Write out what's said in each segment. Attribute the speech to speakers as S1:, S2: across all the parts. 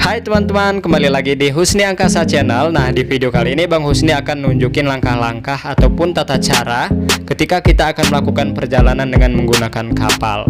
S1: Hai teman-teman, kembali lagi di Husni Angkasa Channel. Nah, di video kali ini Bang Husni akan nunjukin langkah-langkah ataupun tata cara ketika kita akan melakukan perjalanan dengan menggunakan kapal,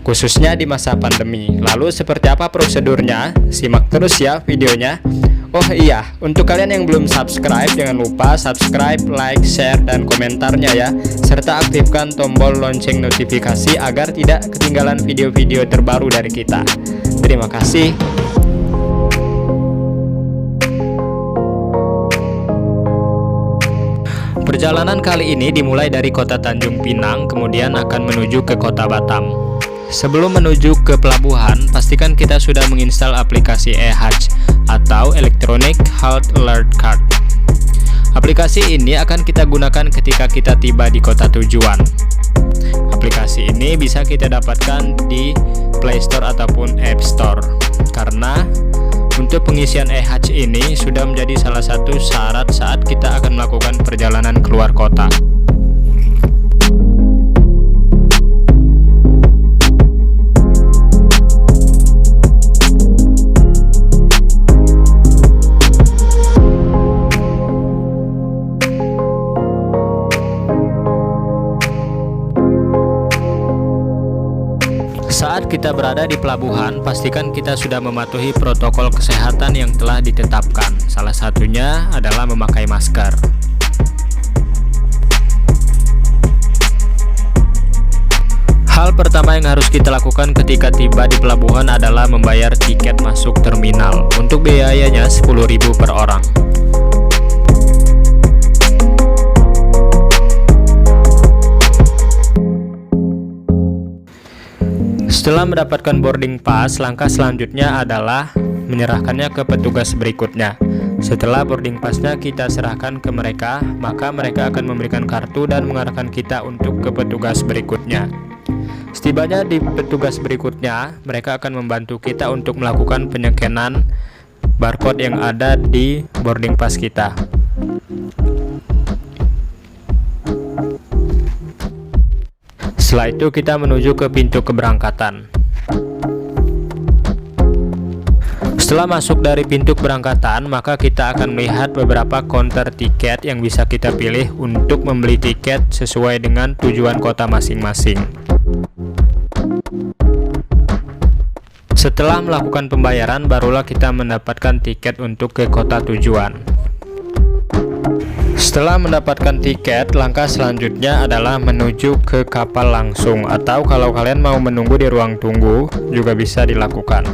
S1: khususnya di masa pandemi. Lalu seperti apa prosedurnya? Simak terus ya videonya. Oh iya, untuk kalian yang belum subscribe, jangan lupa subscribe, like, share, dan komentarnya ya. Serta aktifkan tombol lonceng notifikasi agar tidak ketinggalan video-video terbaru dari kita. Terima kasih. Perjalanan kali ini dimulai dari kota Tanjung Pinang, kemudian akan menuju ke kota Batam. Sebelum menuju ke pelabuhan, pastikan kita sudah menginstal aplikasi eHajj atau Electronic Health Alert Card. Aplikasi ini akan kita gunakan ketika kita tiba di kota tujuan. Aplikasi ini bisa kita dapatkan di Play Store ataupun App Store. Karena untuk pengisian eHajj ini sudah menjadi salah satu syarat saat kita akan melakukan perjalanan keluar kota. Saat kita berada di pelabuhan, pastikan kita sudah mematuhi protokol kesehatan yang telah ditetapkan. Salah satunya adalah memakai masker. Hal pertama yang harus kita lakukan ketika tiba di pelabuhan adalah membayar tiket masuk terminal. Untuk biayanya 10.000 per orang. Setelah mendapatkan boarding pass, langkah selanjutnya adalah menyerahkannya ke petugas berikutnya. Setelah boarding passnya kita serahkan ke mereka, maka mereka akan memberikan kartu dan mengarahkan kita untuk ke petugas berikutnya. Setibanya di petugas berikutnya, mereka akan membantu kita untuk melakukan penyekenan barcode yang ada di boarding pass kita. Setelah itu kita menuju ke pintu keberangkatan. Setelah masuk dari pintu keberangkatan, maka kita akan melihat beberapa counter tiket yang bisa kita pilih untuk membeli tiket sesuai dengan tujuan kota masing-masing. Setelah melakukan pembayaran, barulah kita mendapatkan tiket untuk ke kota tujuan. Setelah mendapatkan tiket, langkah selanjutnya adalah menuju ke kapal langsung, atau kalau kalian mau menunggu di ruang tunggu juga bisa dilakukan.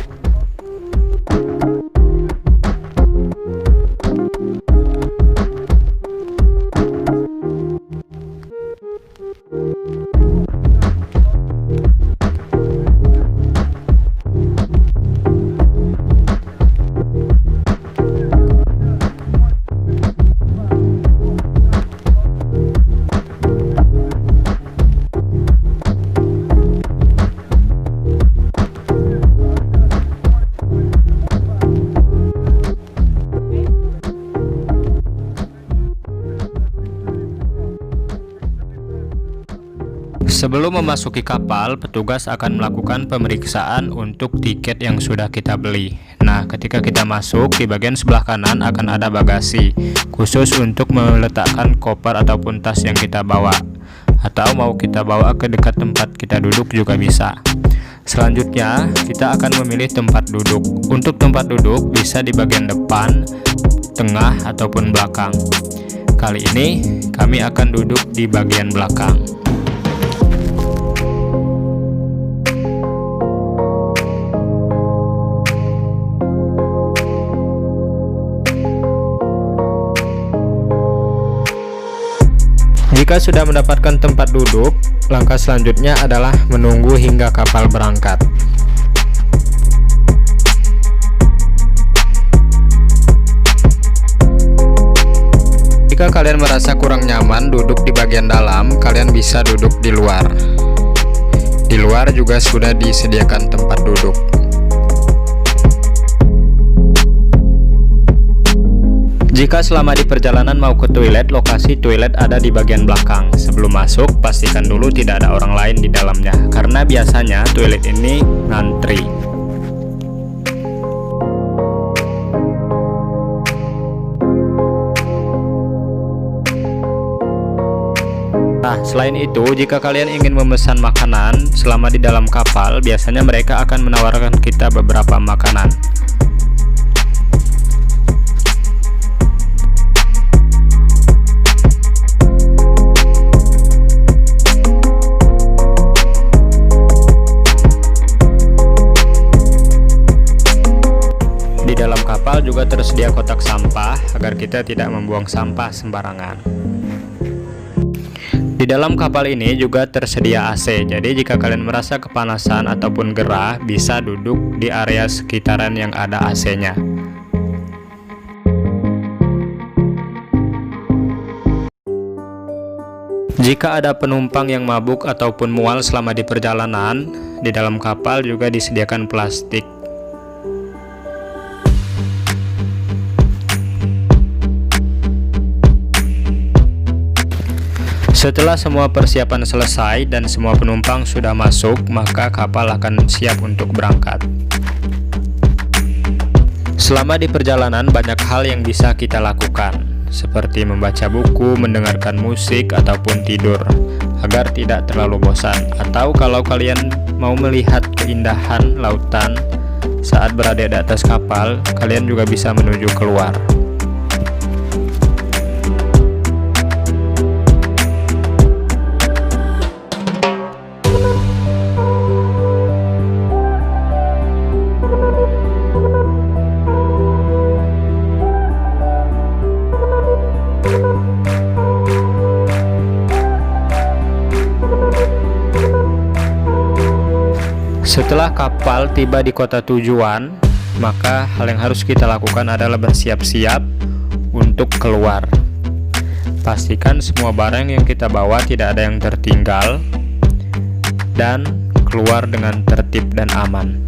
S1: Sebelum memasuki kapal, petugas akan melakukan pemeriksaan untuk tiket yang sudah kita beli. Nah, ketika kita masuk, di bagian sebelah kanan akan ada bagasi, khusus untuk meletakkan koper ataupun tas yang kita bawa. Atau mau kita bawa ke dekat tempat kita duduk juga bisa. Selanjutnya, kita akan memilih tempat duduk. Untuk tempat duduk bisa di bagian depan, tengah, ataupun belakang. Kali ini, kami akan duduk di bagian belakang. Jika sudah mendapatkan tempat duduk, langkah selanjutnya adalah menunggu hingga kapal berangkat. Jika kalian merasa kurang nyaman duduk di bagian dalam, kalian bisa duduk di luar. Di luar juga sudah disediakan tempat duduk. Jika selama di perjalanan mau ke toilet, lokasi toilet ada di bagian belakang. Sebelum masuk, pastikan dulu tidak ada orang lain di dalamnya, karena biasanya toilet ini ngantri. Nah, selain itu, jika kalian ingin memesan makanan selama di dalam kapal, biasanya mereka akan menawarkan kita beberapa makanan. Di dalam kapal juga tersedia kotak sampah agar kita tidak membuang sampah sembarangan. Di dalam kapal ini juga tersedia AC, jadi jika kalian merasa kepanasan ataupun gerah, bisa duduk di area sekitaran yang ada AC-nya. Jika ada penumpang yang mabuk ataupun mual selama di perjalanan, di dalam kapal juga disediakan plastik. Setelah semua persiapan selesai dan semua penumpang sudah masuk, maka kapal akan siap untuk berangkat. Selama di perjalanan banyak hal yang bisa kita lakukan, seperti membaca buku, mendengarkan musik, ataupun tidur, agar tidak terlalu bosan. Atau kalau kalian mau melihat keindahan lautan saat berada di atas kapal, kalian juga bisa menuju keluar. Setelah kapal tiba di kota tujuan, maka hal yang harus kita lakukan adalah bersiap-siap untuk keluar. Pastikan semua barang yang kita bawa tidak ada yang tertinggal dan keluar dengan tertib dan aman.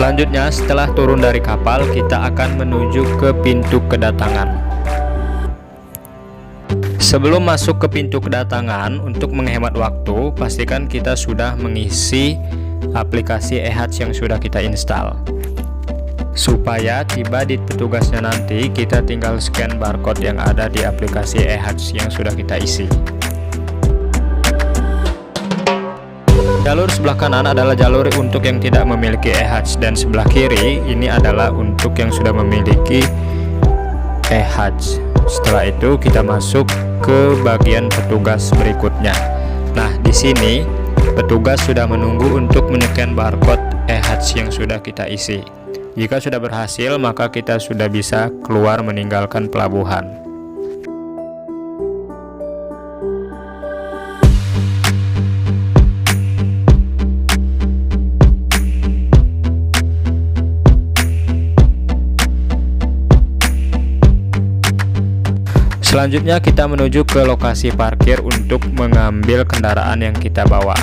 S1: Selanjutnya, setelah turun dari kapal, kita akan menuju ke pintu kedatangan. Sebelum masuk ke pintu kedatangan, untuk menghemat waktu, pastikan kita sudah mengisi aplikasi eHajj yang sudah kita install. Supaya tiba di petugasnya nanti, kita tinggal scan barcode yang ada di aplikasi eHajj yang sudah kita isi. Jalur sebelah kanan adalah jalur untuk yang tidak memiliki eHajj, dan sebelah kiri ini adalah untuk yang sudah memiliki eHajj. Setelah itu kita masuk ke bagian petugas berikutnya. Nah, di sini petugas sudah menunggu untuk menekan barcode eHajj yang sudah kita isi. Jika sudah berhasil, maka kita sudah bisa keluar meninggalkan pelabuhan. Selanjutnya kita menuju ke lokasi parkir untuk mengambil kendaraan yang kita bawa.